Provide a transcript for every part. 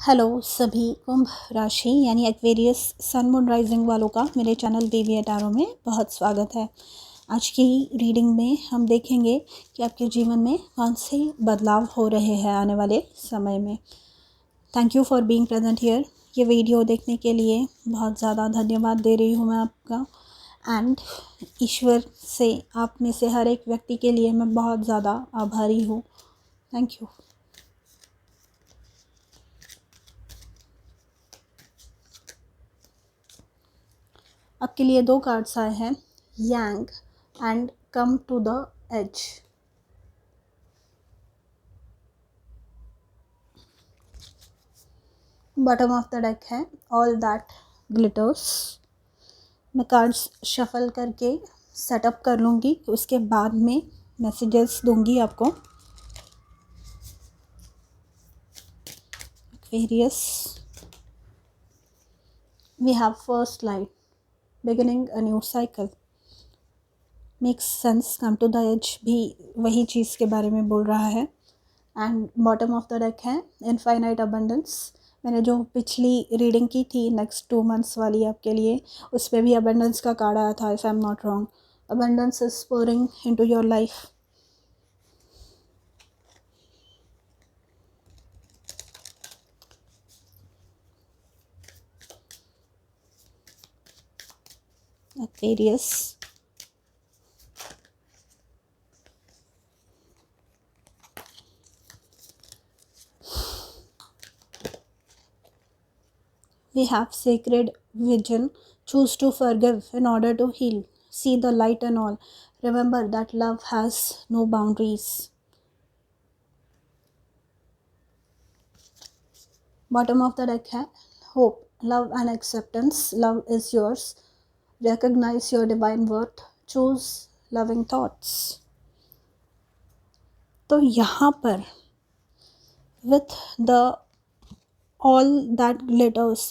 Hello सभी कुंभ राशि यानी एक्वेरियस सन मून राइजिंग वालों का मेरे चैनल देवी टैरो में बहुत स्वागत है। आज की रीडिंग में हम देखेंगे कि आपके जीवन में कौन से बदलाव हो रहे हैं आने वाले समय में। Thank you for being present here. ये वीडियो देखने के लिए बहुत ज़्यादा धन्यवाद दे रही हूँ मैं आपका। एंड ईश्वर से आप में से हर एक व्यक्ति के लिए मैं बहुत ज़्यादा आभारी हूँ। Thank you. आपके लिए 2 कार्ड्स आए हैं, young and come to the edge. Bottom of the deck है ऑल दैट ग्लिटर्स। मैं कार्ड्स शफल करके सेटअप कर लूँगी, उसके बाद में मैसेजेस दूंगी आपको। Aquarius, we have first light, beginning a new cycle, makes sense. Come to the edge भी वही चीज़ के बारे में बोल रहा है। And bottom of the deck है इनफाइनाइट अबंडेंस। मैंने जो पिछली रीडिंग की थी नेक्स्ट 2 मंथ्स वाली आपके लिए, उस पर भी अबंडेंस का कार्ड आया था, if I am not wrong. Abundance is pouring into your life. Aquarius, we have sacred vision. Choose to forgive in order to heal. See the light and all. Remember that love has no boundaries. Bottom of the deck है hope, love and acceptance. Love is yours. Recognize your divine worth. Choose loving thoughts. तो यहाँ पर with the all that glitters,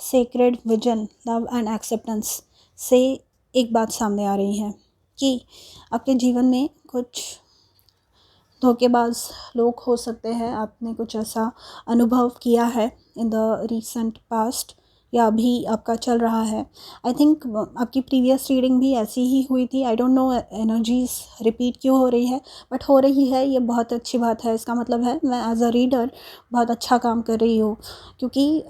sacred vision, love and acceptance से एक बात सामने आ रही है कि आपके जीवन में कुछ धोखेबाज लोग हो सकते हैं। आपने कुछ ऐसा अनुभव किया है इन द रीसेंट पास्ट या अभी आपका चल रहा है। आई थिंक आपकी प्रीवियस रीडिंग भी ऐसी ही हुई थी। I don't know energies repeat क्यों हो रही है, बट हो रही है, ये बहुत अच्छी बात है। इसका मतलब है मैं एज अ रीडर बहुत अच्छा काम कर रही हूँ, क्योंकि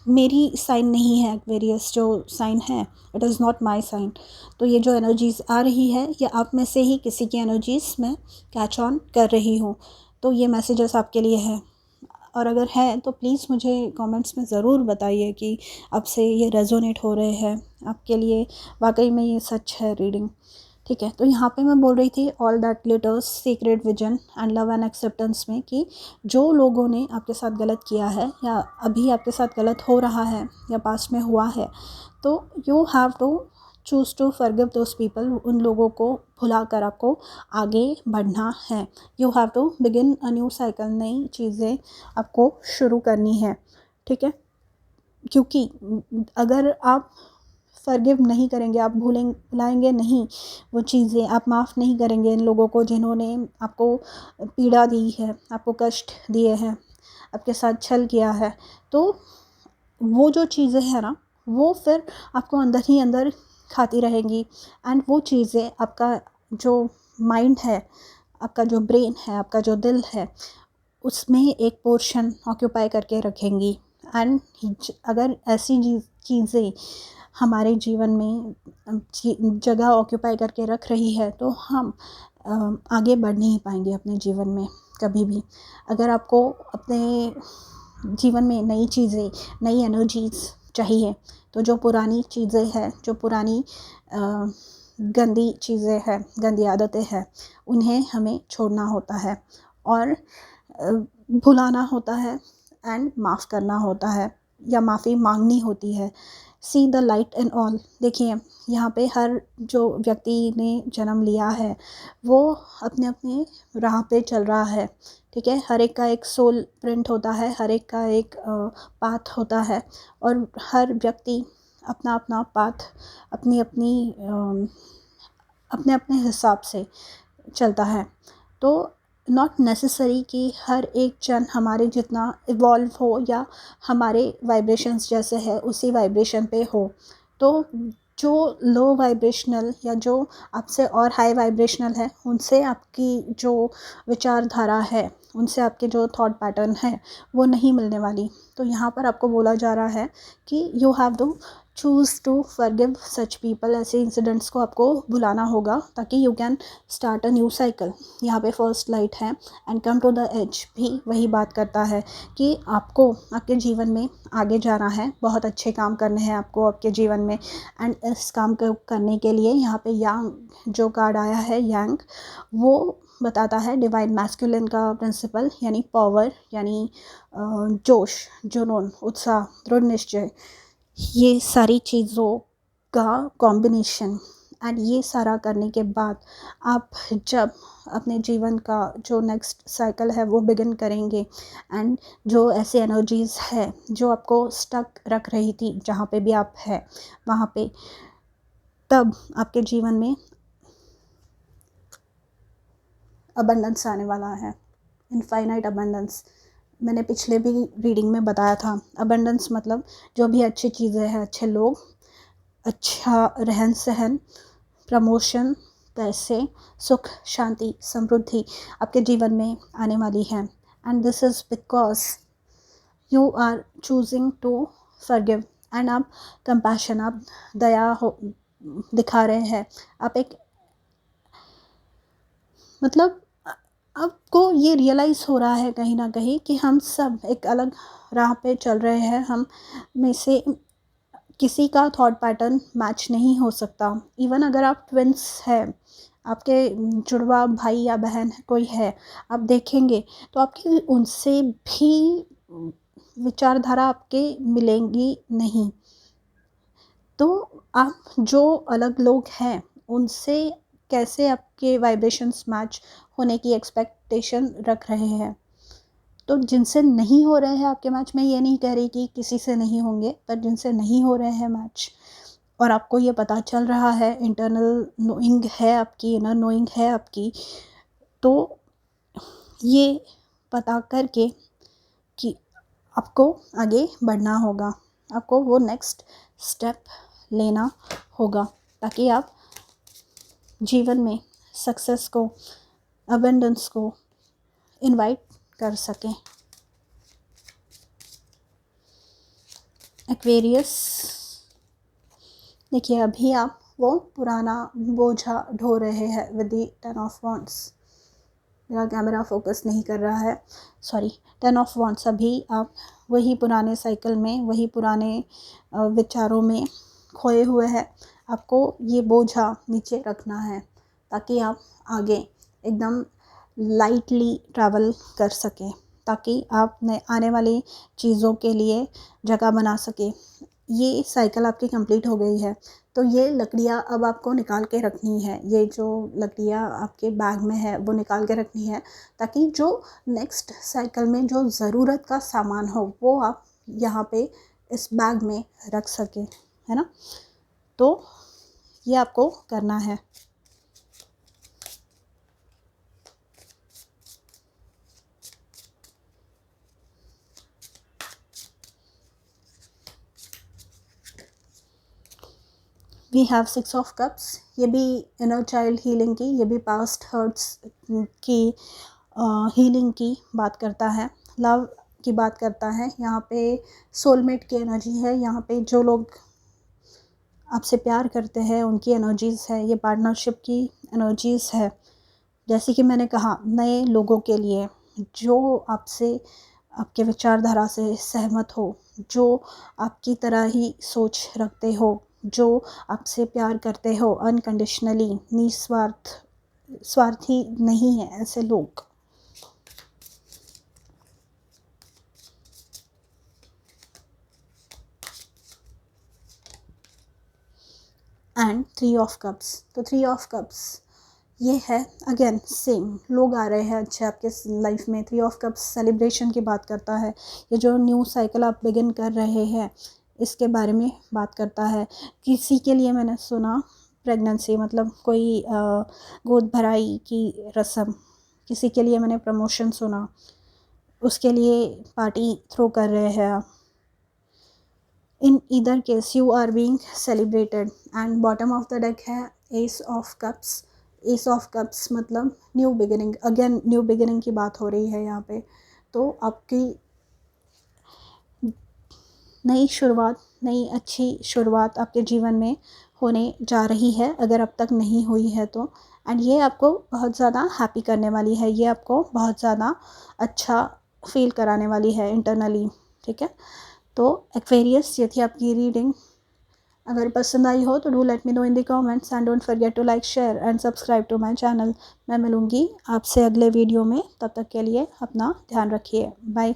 मेरी साइन नहीं है एक्वेरियस, जो साइन है it is not my sign. तो ये जो एनर्जीज़ आ रही है ये आप में से ही किसी की एनर्जीज़ मैं कैच ऑन कर रही हूँ। तो ये मैसेजेस आपके लिए है, और अगर है तो प्लीज़ मुझे कमेंट्स में ज़रूर बताइए कि आपसे ये रेजोनेट हो रहे हैं, आपके लिए वाकई में ये सच है रीडिंग। ठीक है, तो यहाँ पे मैं बोल रही थी all that glitters, secret vision and love and acceptance में कि जो लोगों ने आपके साथ गलत किया है या अभी आपके साथ गलत हो रहा है या पास्ट में हुआ है, तो you have to choose to forgive those people. उन लोगों को भुलाकर आपको आगे बढ़ना है। You have to begin a new cycle, नई चीज़ें आपको शुरू करनी है। ठीक है, क्योंकि अगर आप फॉरगिव नहीं करेंगे, आप भुलाएंगे नहीं वो चीज़ें, आप माफ़ नहीं करेंगे इन लोगों को जिन्होंने आपको पीड़ा दी है, आपको कष्ट दिए हैं, आपके साथ छल किया है, तो वो जो चीज़ें हैं ना, वो फिर आपको अंदर ही अंदर खाती रहेंगी। एंड वो चीज़ें आपका जो माइंड है, आपका जो ब्रेन है, आपका जो दिल है, उसमें एक पोर्शन ऑक्यूपाई करके रखेंगी। एंड अगर ऐसी चीज़ें हमारे जीवन में जगह ऑक्यूपाई करके रख रही है तो हम आगे बढ़ नहीं पाएंगे अपने जीवन में कभी भी। अगर आपको अपने जीवन में नई चीज़ें, नई एनर्जीज चाहिए, तो जो पुरानी चीज़ें हैं, जो पुरानी गंदी चीज़ें हैं, गंदी आदतें हैं, उन्हें हमें छोड़ना होता है और भुलाना होता है एंड माफ़ करना होता है या माफ़ी मांगनी होती है। See the light in all. देखिए, यहाँ पे हर जो व्यक्ति ने जन्म लिया है वो अपने अपने राह पे चल रहा है। ठीक है, हर एक का एक सोल प्रिंट होता है, हर एक का एक पाथ होता है, और हर व्यक्ति अपना अपना पाथ अपनी अपनी अपने अपने हिसाब से चलता है। तो नॉट नेसेसरी कि हर एक जन हमारे जितना इवॉल्व हो या हमारे वाइब्रेशंस जैसे है उसी वाइब्रेशन पे हो। तो जो लो वाइब्रेशनल या जो आपसे और हाई वाइब्रेशनल है उनसे आपकी जो विचारधारा है, उनसे आपके जो थॉट पैटर्न है वो नहीं मिलने वाली। तो यहाँ पर आपको बोला जा रहा है कि you have to choose to forgive such people. ऐसे इंसिडेंट्स को आपको भुलाना होगा ताकि you can start a new cycle. यहाँ पे फर्स्ट लाइट है and come to the edge भी वही बात करता है कि आपको आपके जीवन में आगे जाना है, बहुत अच्छे काम करने हैं आपको आपके जीवन में। एंड इस काम को करने के लिए यहाँ पे यांग जो कार्ड आया है, यांग, वो बताता है डिवाइन मैस्कुलिन का प्रिंसिपल, यानी पावर, यानी जोश, जुनून, उत्साह, दृढ़ निश्चय, ये सारी चीज़ों का कॉम्बिनेशन। एंड ये सारा करने के बाद आप जब अपने जीवन का जो नेक्स्ट साइकिल है वो बिगिन करेंगे, एंड जो ऐसे एनर्जीज़ है जो आपको स्टक रख रही थी जहाँ पे भी आप है वहाँ पे, तब आपके जीवन में अबंडेंस आने वाला है, इनफाइनाइट अबंडेंस। मैंने पिछले भी रीडिंग में बताया था, अबंडेंस मतलब जो भी अच्छी चीज़ें हैं, अच्छे लोग, अच्छा रहन सहन, प्रमोशन, पैसे, सुख, शांति, समृद्धि आपके जीवन में आने वाली है। And this is because you are choosing to forgive. And आप कंपैशन, आप दया हो दिखा रहे हैं, आप एक मतलब आपको ये रियलाइज़ हो रहा है कहीं ना कहीं कि हम सब एक अलग राह पे चल रहे हैं। हम में से किसी का थॉट पैटर्न मैच नहीं हो सकता। इवन अगर आप ट्विंस हैं, आपके जुड़वा भाई या बहन कोई है, आप देखेंगे तो आपकी उनसे भी विचारधारा आपके मिलेंगी नहीं। तो आप जो अलग लोग हैं उनसे कैसे आपके वाइब्रेशंस मैच होने की एक्सपेक्टेशन रख रहे हैं। तो जिनसे नहीं हो रहे हैं आपके मैच, मैं ये नहीं कह रही कि किसी से नहीं होंगे, पर जिनसे नहीं हो रहे हैं मैच और आपको ये पता चल रहा है, इंटरनल नोइंग है आपकी, इनर नोइंग है आपकी, तो ये पता करके कि आपको आगे बढ़ना होगा, आपको वो नेक्स्ट स्टेप लेना होगा ताकि आप जीवन में सक्सेस को, अबंडेंस को इनवाइट कर सकें। एक्वेरियस, देखिए अभी आप वो पुराना बोझा ढो रहे हैं विद द 10 ऑफ वॉन्ड्स। मेरा कैमरा फोकस नहीं कर रहा है, सॉरी। 10 ऑफ वॉन्ड्स, अभी आप वही पुराने साइकिल में, वही पुराने विचारों में खोए हुए हैं। आपको ये बोझा नीचे रखना है ताकि आप आगे एकदम लाइटली ट्रैवल कर सकें, ताकि आप आने वाली चीज़ों के लिए जगह बना सके। ये साइकिल आपकी कंप्लीट हो गई है, तो ये लकड़ियाँ अब आपको निकाल के रखनी है। ये जो लकड़ियाँ आपके बैग में है वो निकाल के रखनी है ताकि जो नेक्स्ट साइकिल में जो ज़रूरत का सामान हो वो आप यहाँ पे इस बैग में रख सकें, है ना। तो ये आपको करना है। वी हैव 6 ऑफ कप्स, ये भी इनर चाइल्ड हीलिंग की, ये भी पास्ट हर्ट्स की हीलिंग की बात करता है, लव की बात करता है। यहाँ पे सोलमेट की एनर्जी है, यहाँ पे जो लोग आपसे प्यार करते हैं उनकी एनर्जीज़ है, ये पार्टनरशिप की एनर्जीज़ है। जैसे कि मैंने कहा, नए लोगों के लिए जो आपसे, आपके विचारधारा से सहमत हो, जो आपकी तरह ही सोच रखते हो, जो आपसे प्यार करते हो अनकंडीशनली, निस्वार्थ, स्वार्थी नहीं है ऐसे लोग। एंड 3 ऑफ कप्स, तो 3 ऑफ कप्स ये है अगेन सेम, लोग आ रहे हैं अच्छे आपके लाइफ में। 3 ऑफ कप्स सेलिब्रेशन की बात करता है, ये जो न्यू साइकिल आप बिगिन कर रहे हैं इसके बारे में बात करता है। किसी के लिए मैंने सुना प्रेगनेंसी मतलब कोई गोद भराई की रस्म, किसी के लिए मैंने प्रमोशन सुना, उसके लिए पार्टी थ्रो कर रहे हैं आप। In either case you are being celebrated. And bottom of the deck है ace of cups. Ace of cups मतलब new beginning, again new beginning की बात हो रही है यहाँ पे। तो आपकी नई शुरुआत, नई अच्छी शुरुआत आपके जीवन में होने जा रही है, अगर अब तक नहीं हुई है तो। एंड ये आपको बहुत ज़्यादा हैप्पी करने वाली है, ये आपको बहुत ज़्यादा अच्छा फील कराने वाली है इंटरनली, ठीक है। तो एक्वेरियस, ये थी आपकी रीडिंग। अगर पसंद आई हो तो do let me know in the comments and don't forget to like, share and subscribe to my channel. मैं मिलूँगी आपसे अगले वीडियो में, तब तक के लिए अपना ध्यान रखिए। बाय।